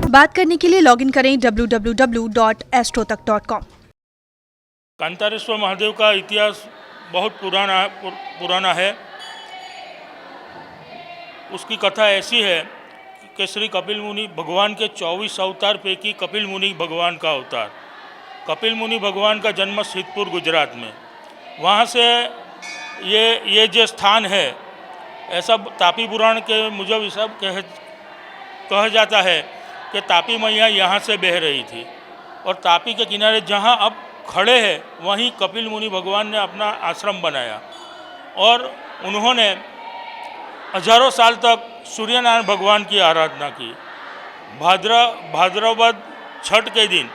बात करने के लिए लॉगिन करें www.astrotak.com। कांतारेश्वर महादेव का इतिहास बहुत पुराना है। उसकी कथा ऐसी है कि श्री कपिल मुनि भगवान के 24 अवतार पैकी कपिल मुनि भगवान का अवतार। कपिल मुनि भगवान का जन्म सिद्धपुर गुजरात में, वहाँ से ये जो स्थान है, ऐसा तापी पुराण के मुजब सब कहा जाता है कि तापी मैया यहाँ से बह रही थी और तापी के किनारे जहाँ अब खड़े हैं वहीं कपिल मुनि भगवान ने अपना आश्रम बनाया और उन्होंने हजारों साल तक सूर्यनारायण भगवान की आराधना की। भाद्रपद छठ के दिन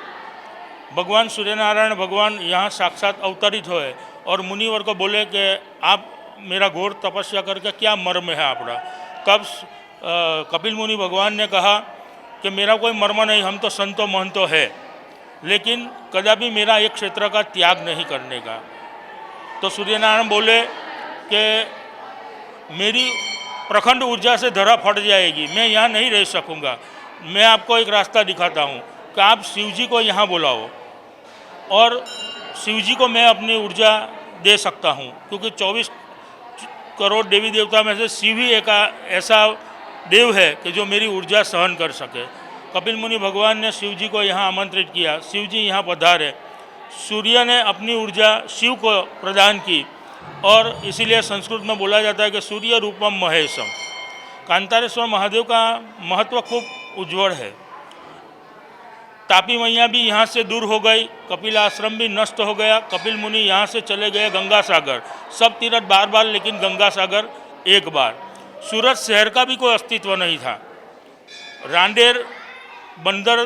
भगवान सूर्यनारायण भगवान यहाँ साक्षात अवतरित हुए और मुनिवर को बोले कि आप मेरा घोर तपस्या करके क्या मर्म है आपका। तब कपिल मुनि भगवान ने कहा कि मेरा कोई मर्म नहीं, हम तो संतो महंतो है, लेकिन कदापि मेरा एक क्षेत्र का त्याग नहीं करने का। तो सूर्यनारायण बोले कि मेरी प्रखंड ऊर्जा से धरा फट जाएगी, मैं यहाँ नहीं रह सकूँगा। मैं आपको एक रास्ता दिखाता हूँ कि आप शिव जी को यहाँ बुलाओ और शिव जी को मैं अपनी ऊर्जा दे सकता हूँ, क्योंकि 24 करोड़ देवी देवता में से शिव ही एक ऐसा देव है कि जो मेरी ऊर्जा सहन कर सके। कपिल मुनि भगवान ने शिव जी को यहाँ आमंत्रित किया। शिव जी यहाँ पधारे। सूर्य ने अपनी ऊर्जा शिव को प्रदान की और इसीलिए संस्कृत में बोला जाता है कि सूर्य रूपम महेशम। कांतारेश्वर महादेव का महत्व खूब उज्जवल है। तापी मैया भी यहाँ से दूर हो गई, कपिल आश्रम भी नष्ट हो गया, कपिल मुनि यहाँ से चले गए गंगा सागर। सब तीर्थ बार बार, लेकिन गंगा सागर एक बार। सूरत शहर का भी कोई अस्तित्व नहीं था। रांदेर बंदर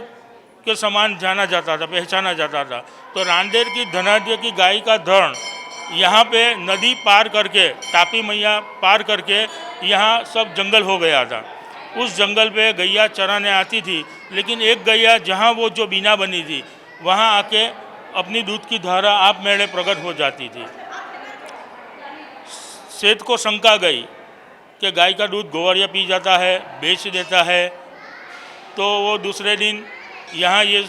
के समान जाना जाता था, पहचाना जाता था। तो रांदेर की धनाढ्य की गाय का धर्ण यहाँ पे नदी पार करके, तापी मैया पार करके यहाँ सब जंगल हो गया था। उस जंगल पे गैया चराने आती थी, लेकिन एक गैया जहाँ वो जो बीना बनी थी वहाँ आके अपनी दूध की धारा आप मेरे प्रकट हो जाती थी। सेठ को शंका गई कि गाय का दूध गोवरिया पी जाता है, बेच देता है। तो वो दूसरे दिन यहाँ ये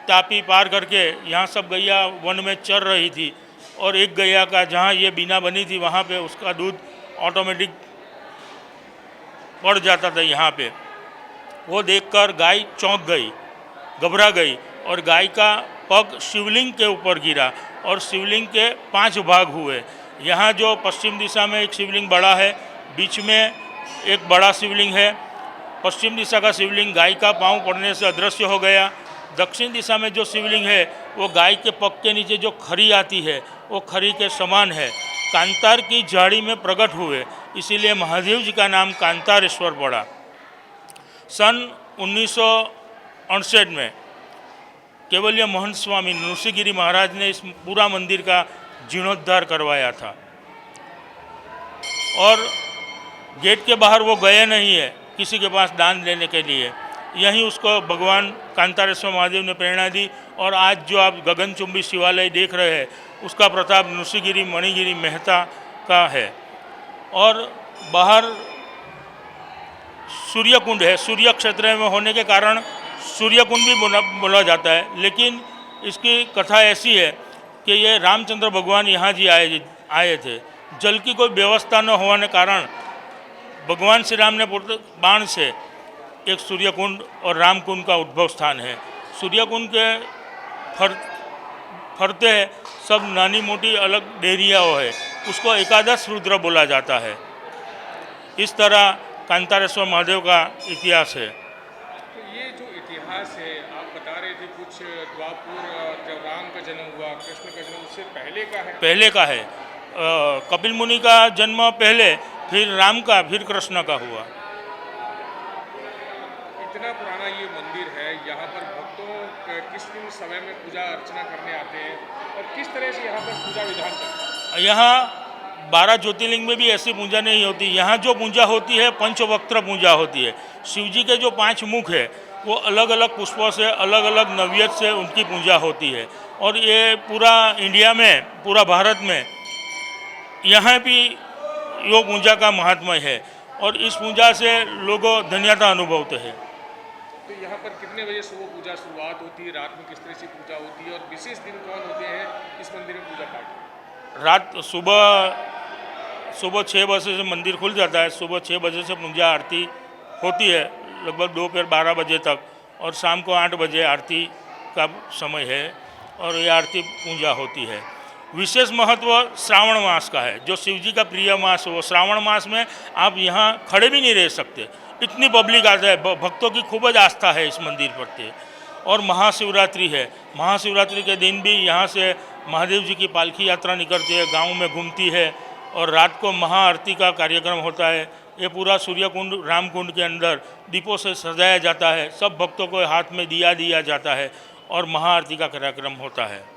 तापी पार करके यहाँ सब गैया वन में चर रही थी और एक गैया का जहाँ ये बीना बनी थी वहाँ पे उसका दूध ऑटोमेटिक पड़ जाता था यहाँ पे। वो देखकर गाय चौंक गई, घबरा गई और गाय का पग शिवलिंग के ऊपर गिरा और शिवलिंग के 5 भाग हुए। यहाँ जो पश्चिम दिशा में एक शिवलिंग बड़ा है, बीच में एक बड़ा शिवलिंग है। पश्चिम दिशा का शिवलिंग गाय का पाँव पड़ने से अदृश्य हो गया। दक्षिण दिशा में जो शिवलिंग है वो गाय के पग के नीचे जो खरी आती है वो खरी के समान है। कांतार की झाड़ी में प्रकट हुए, इसीलिए महादेव जी का नाम कांतारेश्वर पड़ा। सन 1968 में केवल्य महंत स्वामी नृसिंहगिरी महाराज ने इस पूरा मंदिर का जीर्णोद्धार करवाया था और गेट के बाहर वो गए नहीं है किसी के पास दान लेने के लिए। यहीं उसको भगवान कांतारेश्वर महादेव ने प्रेरणा दी और आज जो आप गगनचुंबी शिवालय देख रहे हैं उसका प्रताप नृसिंहगिरी मणिगिरी मेहता का है। और बाहर सूर्य कुंड है, सूर्य क्षेत्र में होने के कारण सूर्य कुंड भी बोला जाता है। लेकिन इसकी कथा ऐसी है कि ये रामचंद्र भगवान यहाँ जी आए थे। जल की कोई व्यवस्था न होने कारण भगवान श्री राम ने बाण से एक सूर्य कुंड और राम कुंड का उद्भव स्थान है। सूर्य कुंड के फरते हैं सब नानी मोटी अलग डेरिया है, उसको एकादश रुद्र बोला जाता है। इस तरह कांतारेश्वर महादेव का इतिहास है। तो ये जो इतिहास है, आप बता रहे थे कुछ द्वापुर जब राम का जन्म हुआ, कृष्ण का जन्म, उससे पहले का है? पहले का है। कपिल मुनि का जन्म पहले, फिर राम का, फिर कृष्ण का हुआ। इतना पुराना ये मंदिर है, यहाँ पर भक्तों किस किस समय में पूजा अर्चना करने आते हैं और किस तरह से यहाँ पर पूजा विधान चलता है? यहाँ 12 ज्योतिर्लिंग में भी ऐसी पूजा नहीं होती। यहाँ जो पूजा होती है पंचवक्त्र पूजा होती है। शिव जी के जो 5 मुख है वो अलग अलग पुष्पों से, अलग अलग नैवेद्य से उनकी पूजा होती है। और ये पूरा इंडिया में, पूरा भारत में यहाँ भी यो पूजा का महात्म्य है और इस पूजा से लोगों धन्यता अनुभवते हैं। तो यहाँ पर कितने बजे सुबह पूजा शुरुआत होती है, रात में किस तरह से पूजा होती है और विशेष दिन कौन होते हैं इस मंदिर में पूजा पाठ? रात सुबह 6 बजे से मंदिर खुल जाता है। सुबह 6 बजे से पूजा आरती होती है लगभग दोपहर 12 बजे तक, और शाम को 8 बजे आरती का समय है और ये आरती पूजा होती है। विशेष महत्व श्रावण मास का है, जो शिव जी का प्रिय मास है। वो श्रावण मास में आप यहाँ खड़े भी नहीं रह सकते, इतनी पब्लिक आता है। भक्तों की खूब आस्था है इस मंदिर प्रति। और महाशिवरात्रि है, महाशिवरात्रि के दिन भी यहाँ से महादेव जी की पालकी यात्रा निकलती है, गांव में घूमती है, और रात को महाआरती का कार्यक्रम होता है। ये पूरा सूर्यकुंड रामकुंड के अंदर दीपों से सजाया जाता है। सब भक्तों को हाथ में दिया जाता है और महाआरती का कार्यक्रम होता है।